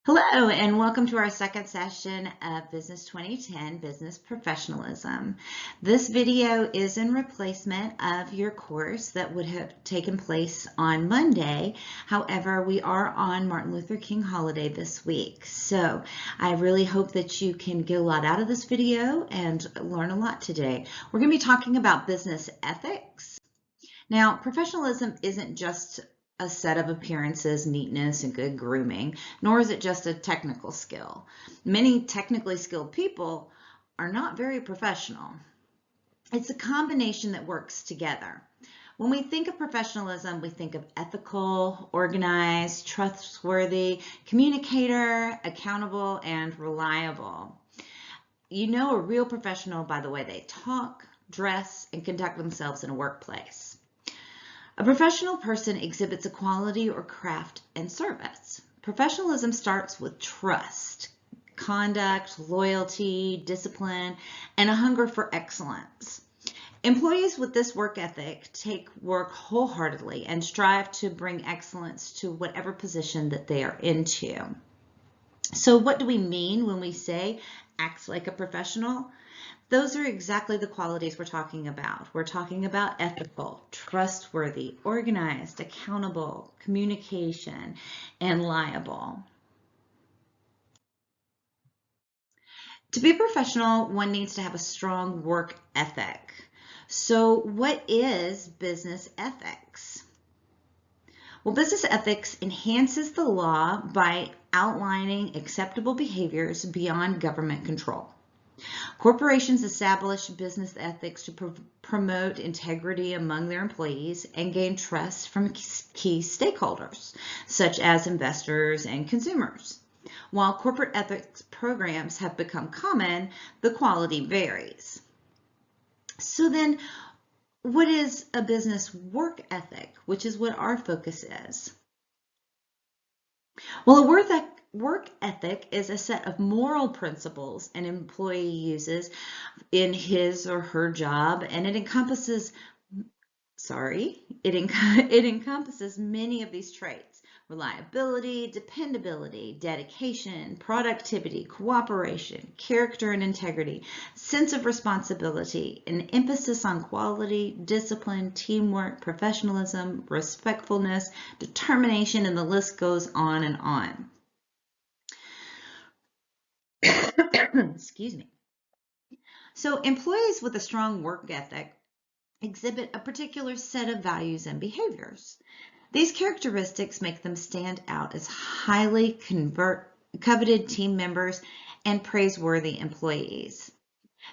Hello, and welcome to our second session of Business 2010, Business Professionalism. This video is in replacement of your course that would have taken place on Monday. However, we are on Martin Luther King holiday this week. So I really hope that you can get a lot out of this video and learn a lot today. We're going to be talking about business ethics. Now, professionalism isn't just a set of appearances, neatness, and good grooming, nor is it just a technical skill. Many technically skilled people are not very professional. It's a combination that works together. When we think of professionalism, we think of ethical, organized, trustworthy, communicator, accountable, and reliable. You know a real professional by the way they talk, dress, and conduct themselves in a workplace. A professional person exhibits a quality or craft and service. Professionalism starts with trust, conduct, loyalty, discipline, and a hunger for excellence. Employees with this work ethic take work wholeheartedly and strive to bring excellence to whatever position that they are into. So what do we mean when we say act like a professional? Those are exactly the qualities we're talking about. We're talking about ethical, trustworthy, organized, accountable, communication, and liable. To be a professional, one needs to have a strong work ethic. So what is business ethics? Well, business ethics enhances the law by outlining acceptable behaviors beyond government control. Corporations establish business ethics to promote integrity among their employees and gain trust from key stakeholders, such as investors and consumers. While corporate ethics programs have become common, the quality varies. So then, what is a business work ethic, which is what our focus is? Well, a work ethic is a set of moral principles an employee uses in his or her job, and it encompasses many of these traits: reliability, dependability, dedication, productivity, cooperation, character and integrity, sense of responsibility, an emphasis on quality, discipline, teamwork, professionalism, respectfulness, determination, and the list goes on and on. Excuse me. So employees with a strong work ethic exhibit a particular set of values and behaviors. These characteristics make them stand out as highly coveted team members and praiseworthy employees.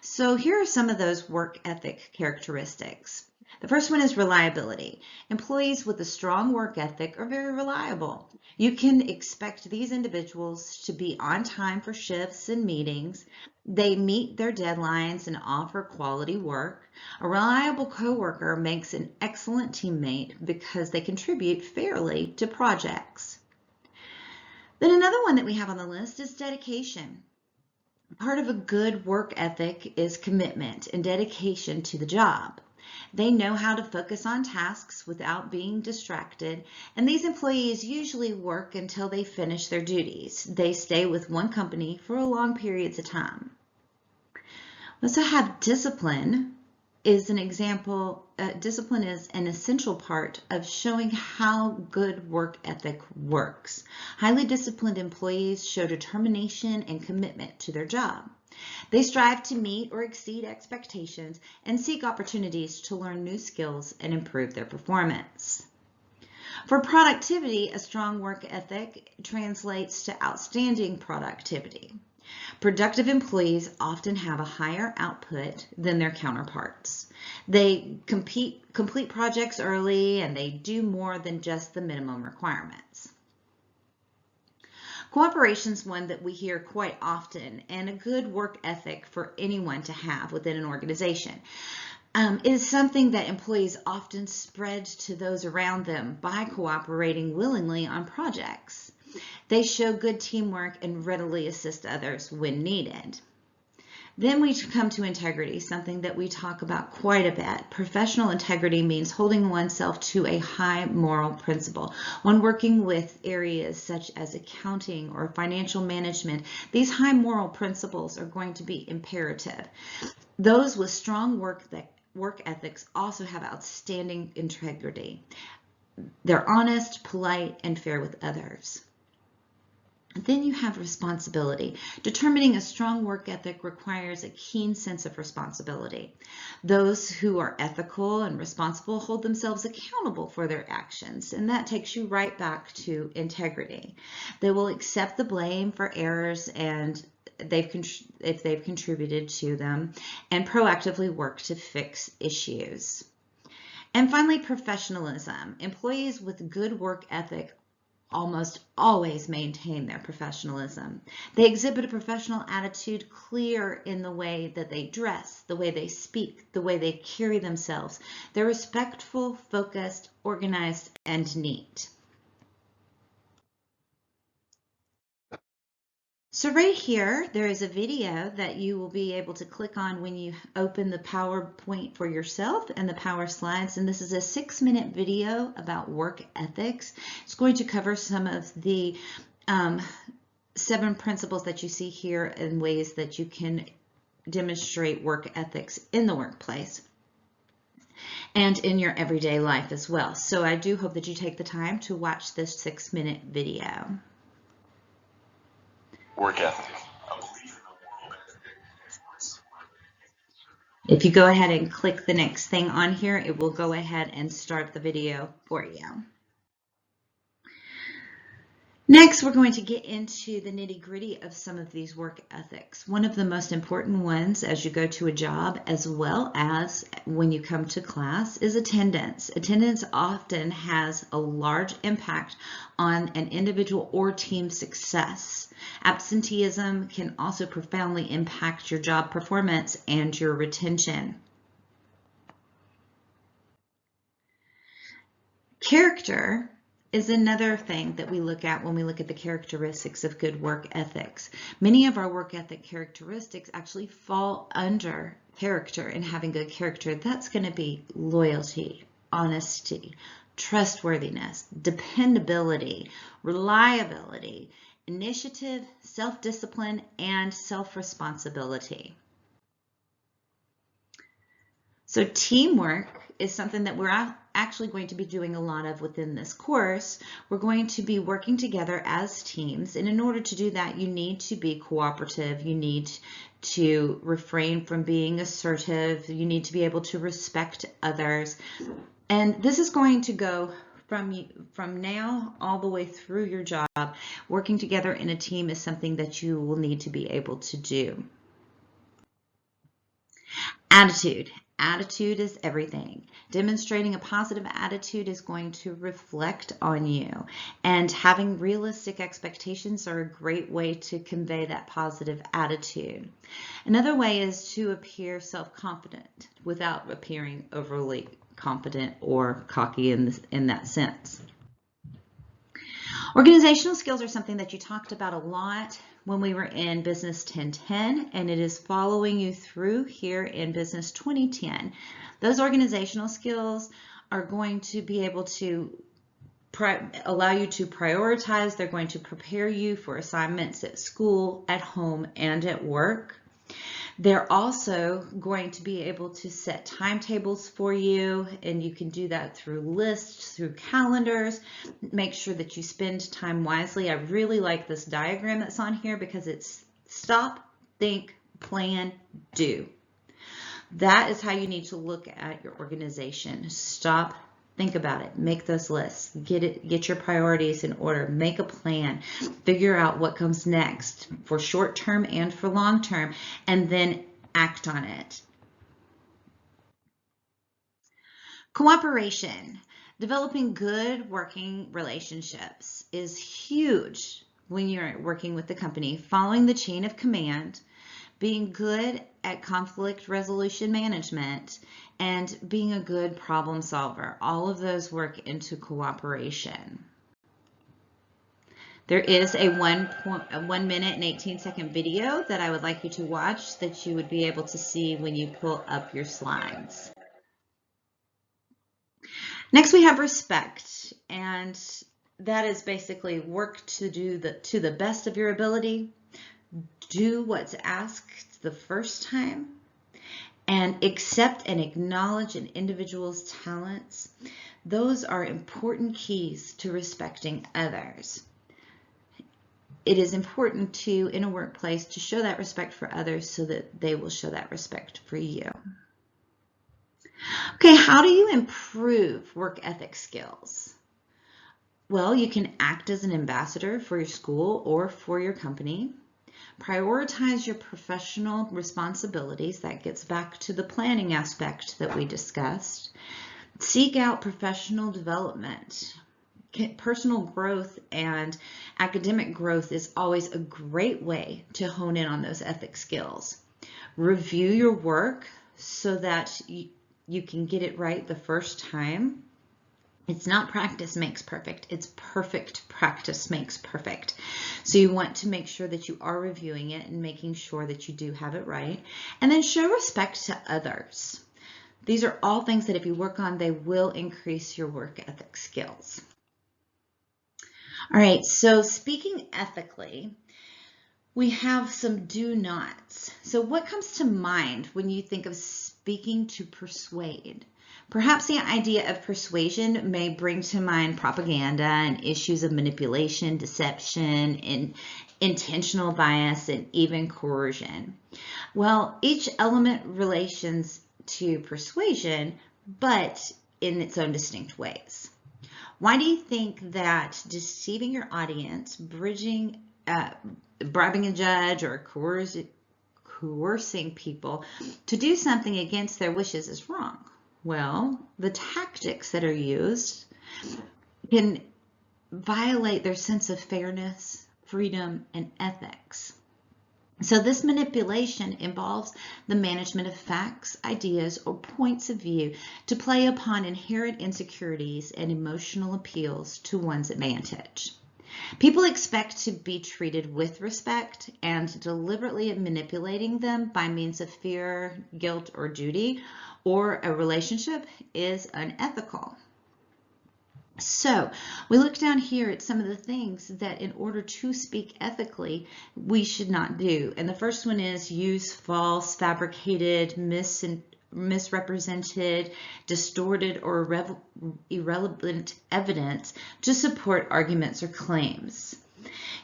So here are some of those work ethic characteristics. The first one is reliability. Employees with a strong work ethic are very reliable. You can expect these individuals to be on time for shifts and meetings. They meet their deadlines and offer quality work. A reliable coworker makes an excellent teammate because they contribute fairly to projects. Then another one that we have on the list is dedication. Part of a good work ethic is commitment and dedication to the job. They know how to focus on tasks without being distracted, and these employees usually work until they finish their duties. They stay with one company for long periods of time. We also have discipline is an example. Discipline is an essential part of showing how good work ethic works. Highly disciplined employees show determination and commitment to their job. They strive to meet or exceed expectations and seek opportunities to learn new skills and improve their performance. For productivity, a strong work ethic translates to outstanding productivity. Productive employees often have a higher output than their counterparts. They complete projects early, and they do more than just the minimum requirements. Cooperation is one that we hear quite often, and a good work ethic for anyone to have within an organization. It is something that employees often spread to those around them by cooperating willingly on projects. They show good teamwork and readily assist others when needed. Then we come to integrity, something that we talk about quite a bit. Professional integrity means holding oneself to a high moral principle. When working with areas such as accounting or financial management, these high moral principles are going to be imperative. Those with strong work ethics also have outstanding integrity. They're honest, polite, and fair with others. Then you have responsibility. Determining a strong work ethic requires a keen sense of responsibility. Those who are ethical and responsible hold themselves accountable for their actions, and that takes you right back to integrity. They will accept the blame for errors and if they've contributed to them, and proactively work to fix issues. And finally, professionalism. Employees with good work ethic almost always maintain their professionalism. They exhibit a professional attitude clear in the way that they dress, the way they speak, the way they carry themselves. They're respectful, focused, organized, and neat. So right here, there is a video that you will be able to click on when you open the PowerPoint for yourself and the Power Slides. And this is a 6-minute video about work ethics. It's going to cover some of the 7 principles that you see here and ways that you can demonstrate work ethics in the workplace and in your everyday life as well. So I do hope that you take the time to watch this 6-minute video. Work ethic. If you go ahead and click the next thing on here, it will go ahead and start the video for you. Next, we're going to get into the nitty-gritty of some of these work ethics. One of the most important ones as you go to a job as well as when you come to class is attendance. Attendance often has a large impact on an individual or team success. Absenteeism can also profoundly impact your job performance and your retention. Character is another thing that we look at when we look at the characteristics of good work ethics. Many of our work ethic characteristics actually fall under character and having good character. That's going to be loyalty, honesty, trustworthiness, dependability, reliability, initiative, self-discipline, and self-responsibility. So teamwork is something that we're actually going to be doing a lot of within this course. We're going to be working together as teams, and in order to do that, you need to be cooperative. You need to refrain from being assertive. You need to be able to respect others. And this is going to go from now all the way through your job. Working together in a team is something that you will need to be able to do. Attitude. Attitude is everything. Demonstrating a positive attitude is going to reflect on you, and having realistic expectations are a great way to convey that positive attitude. Another way is to appear self-confident without appearing overly confident or cocky in that sense. Organizational skills are something that you talked about a lot when we were in Business 1010, and it is following you through here in Business 2010. Those organizational skills are going to be able to allow you to prioritize. They're going to prepare you for assignments at school, at home, and at work. They're also going to be able to set timetables for you, and you can do that through lists, through calendars. Make sure that you spend time wisely. I really like this diagram that's on here because it's stop, think, plan, do. That is how you need to look at your organization. Stop, think about it, make those lists, get your priorities in order, make a plan, figure out what comes next for short term and for long term, and then act on it. Cooperation. Developing good working relationships is huge when you're working with the company. Following the chain of command, being good at conflict resolution management, and being a good problem solver. All of those work into cooperation. There is a 1 minute and 18-second video that I would like you to watch that you would be able to see when you pull up your slides. Next, we have respect, and that is basically work to the best of your ability, do what's asked the first time, and accept and acknowledge an individual's talents. Those are important keys to respecting others. It is important to, in a workplace, to show that respect for others so that they will show that respect for you. Okay, how do you improve work ethic skills? Well, you can act as an ambassador for your school or for your company. Prioritize your professional responsibilities. That gets back to the planning aspect that we discussed. Seek out professional development. Personal growth and academic growth is always a great way to hone in on those ethic skills. Review your work so that you can get it right the first time. It's not practice makes perfect, it's perfect practice makes perfect. So you want to make sure that you are reviewing it and making sure that you do have it right. And then show respect to others. These are all things that if you work on, they will increase your work ethic skills. All right, so speaking ethically, we have some do nots. So what comes to mind when you think of speaking to persuade? Perhaps the idea of persuasion may bring to mind propaganda and issues of manipulation, deception, and intentional bias, and even coercion. Well, each element relates to persuasion, but in its own distinct ways. Why do you think that deceiving your audience, bribing a judge, or coercing people to do something against their wishes is wrong? Well, the tactics that are used can violate their sense of fairness, freedom, and ethics. So this manipulation involves the management of facts, ideas, or points of view to play upon inherent insecurities and emotional appeals to one's advantage. People expect to be treated with respect, and deliberately manipulating them by means of fear, guilt, or duty, or a relationship is unethical. So we look down here at some of the things that in order to speak ethically, we should not do. And the first one is use false, fabricated, misrepresented, distorted, or irrelevant evidence to support arguments or claims.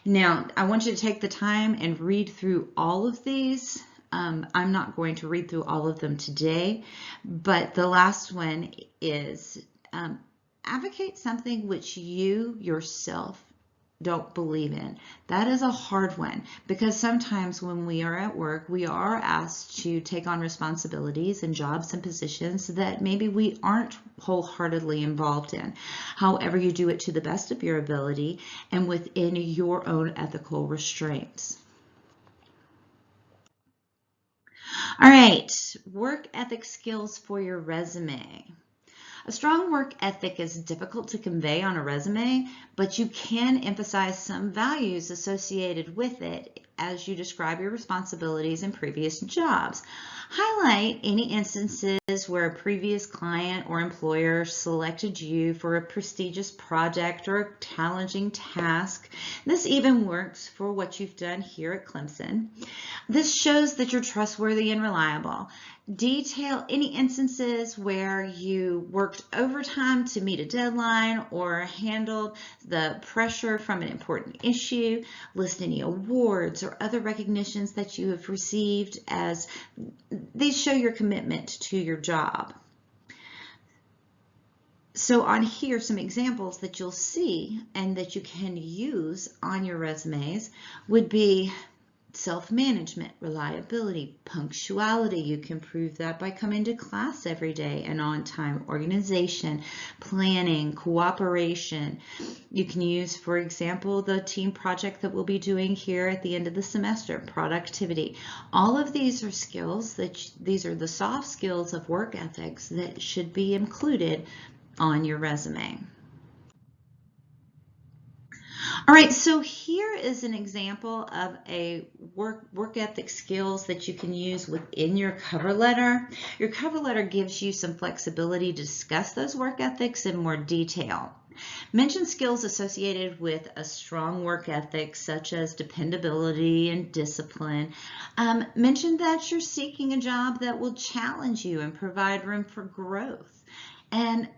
Now, I want you to take the time and read through all of these. I'm not going to read through all of them today, but the last one is advocate something which you yourself don't believe in. That is a hard one, because sometimes when we are at work, we are asked to take on responsibilities and jobs and positions that maybe we aren't wholeheartedly involved in. However, you do it to the best of your ability and within your own ethical restraints. All right, work ethic skills for your resume. A strong work ethic is difficult to convey on a resume, but you can emphasize some values associated with it as you describe your responsibilities in previous jobs. Highlight any instances where a previous client or employer selected you for a prestigious project or a challenging task. This even works for what you've done here at Clemson. This shows that you're trustworthy and reliable. Detail any instances where you worked overtime to meet a deadline or handled the pressure from an important issue. List any awards or other recognitions that you have received, as these show your commitment to your job. So on here, some examples that you'll see and that you can use on your resumes would be self-management, reliability, punctuality. You can prove that by coming to class every day and on time. Organization, planning, cooperation. You can use, for example, the team project that we'll be doing here at the end of the semester, productivity. All of these are skills these are the soft skills of work ethics that should be included on your resume. All right, so here is an example of a work ethic skills that you can use within your cover letter. Your cover letter gives you some flexibility to discuss those work ethics in more detail. Mention skills associated with a strong work ethic, such as dependability and discipline. Mention that you're seeking a job that will challenge you and provide room for growth. And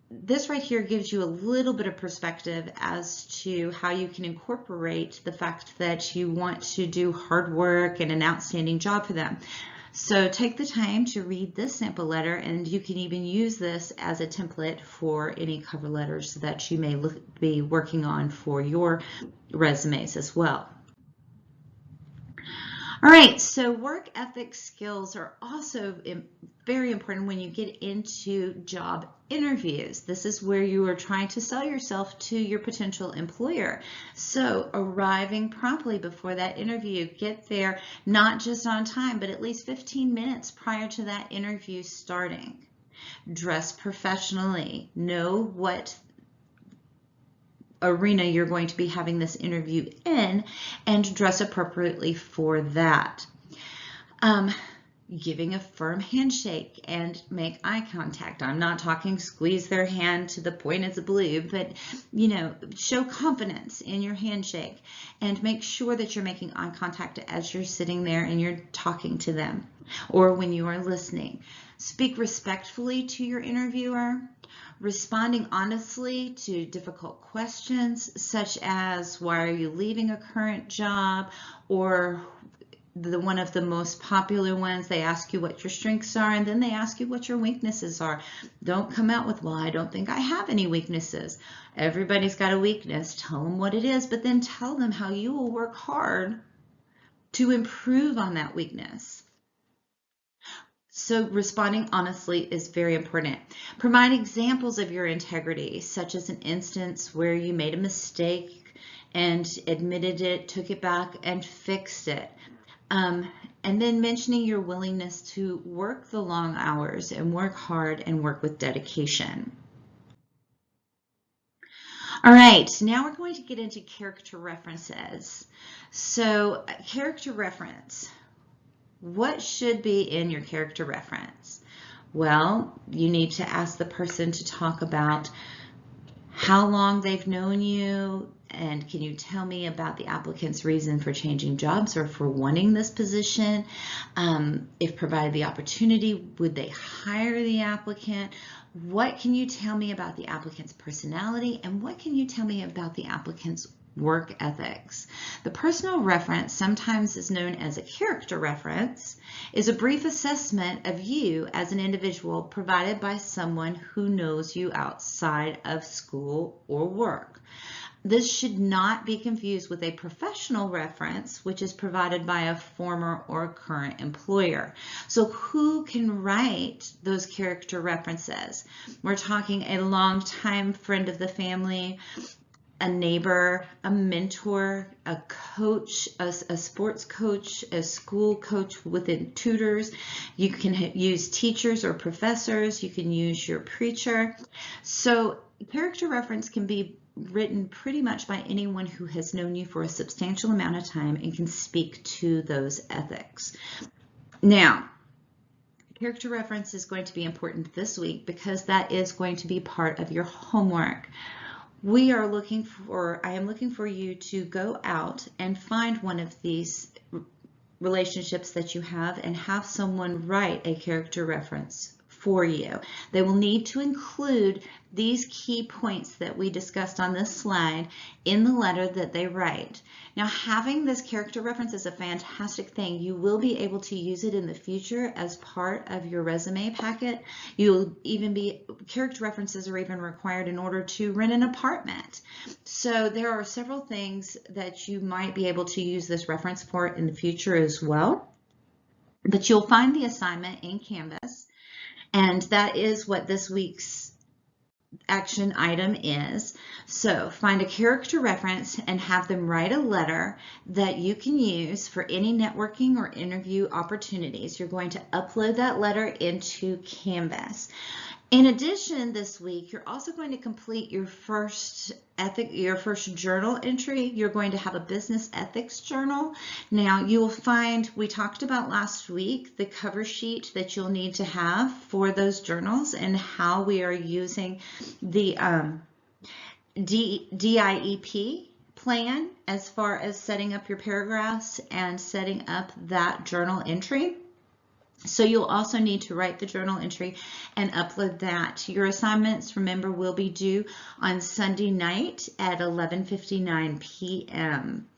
this right here gives you a little bit of perspective as to how you can incorporate the fact that you want to do hard work and an outstanding job for them. So take the time to read this sample letter, and you can even use this as a template for any cover letters that you may be working on for your resumes as well. All right, so work ethic skills are also very important when you get into job interviews. This is where you are trying to sell yourself to your potential employer. So arriving promptly before that interview, get there not just on time, but at least 15 minutes prior to that interview starting. Dress professionally. Know what arena you're going to be having this interview in and dress appropriately for that. Giving a firm handshake and make eye contact. I'm not talking squeeze their hand to the point it's blue, but show confidence in your handshake and make sure that you're making eye contact as you're sitting there and you're talking to them or when you are listening. Speak respectfully to your interviewer. Responding honestly to difficult questions such as why are you leaving a current job, or one of the most popular ones, they ask you what your strengths are and then they ask you what your weaknesses are. Don't come out with, well, I don't think I have any weaknesses. Everybody's got a weakness. Tell them what it is, but then tell them how you will work hard to improve on that weakness. So responding honestly is very important. Provide examples of your integrity, such as an instance where you made a mistake and admitted it, took it back, and fixed it. And then mentioning your willingness to work the long hours and work hard and work with dedication. All right, now we're going to get into character references. So character reference. What should be in your character reference? Well, you need to ask the person to talk about how long they've known you, and can you tell me about the applicant's reason for changing jobs or for wanting this position? If provided the opportunity, would they hire the applicant? What can you tell me about the applicant's personality, and what can you tell me about the applicant's work ethics? The personal reference, sometimes is known as a character reference, is a brief assessment of you as an individual provided by someone who knows you outside of school or work. This should not be confused with a professional reference, which is provided by a former or current employer. So who can write those character references? We're talking a longtime friend of the family, a neighbor, a mentor, a coach, a sports coach, a school coach within tutors. You can use teachers or professors. You can use your preacher. So character reference can be written pretty much by anyone who has known you for a substantial amount of time and can speak to those ethics. Now, character reference is going to be important this week because that is going to be part of your homework. I am looking for you to go out and find one of these relationships that you have and have someone write a character reference for you. They will need to include these key points that we discussed on this slide in the letter that they write. Now, having this character reference is a fantastic thing. You will be able to use it in the future as part of your resume packet. Character references are even required in order to rent an apartment. So there are several things that you might be able to use this reference for in the future as well. But you'll find the assignment in Canvas, and that is what this week's action item is. So find a character reference and have them write a letter that you can use for any networking or interview opportunities. You're going to upload that letter into Canvas. In addition, this week, you're also going to complete your first journal entry. You're going to have a business ethics journal. Now, you will find, we talked about last week, the cover sheet that you'll need to have for those journals and how we are using the DIEP plan as far as setting up your paragraphs and setting up that journal entry. So you'll also need to write the journal entry and upload that. Your assignments, remember, will be due on Sunday night at 11:59 p.m.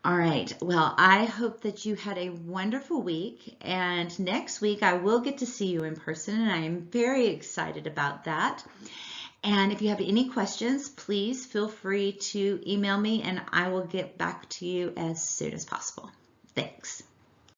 All right, well, I hope that you had a wonderful week, and next week I will get to see you in person, and I am very excited about that. And if you have any questions, please feel free to email me, and I will get back to you as soon as possible. Thanks.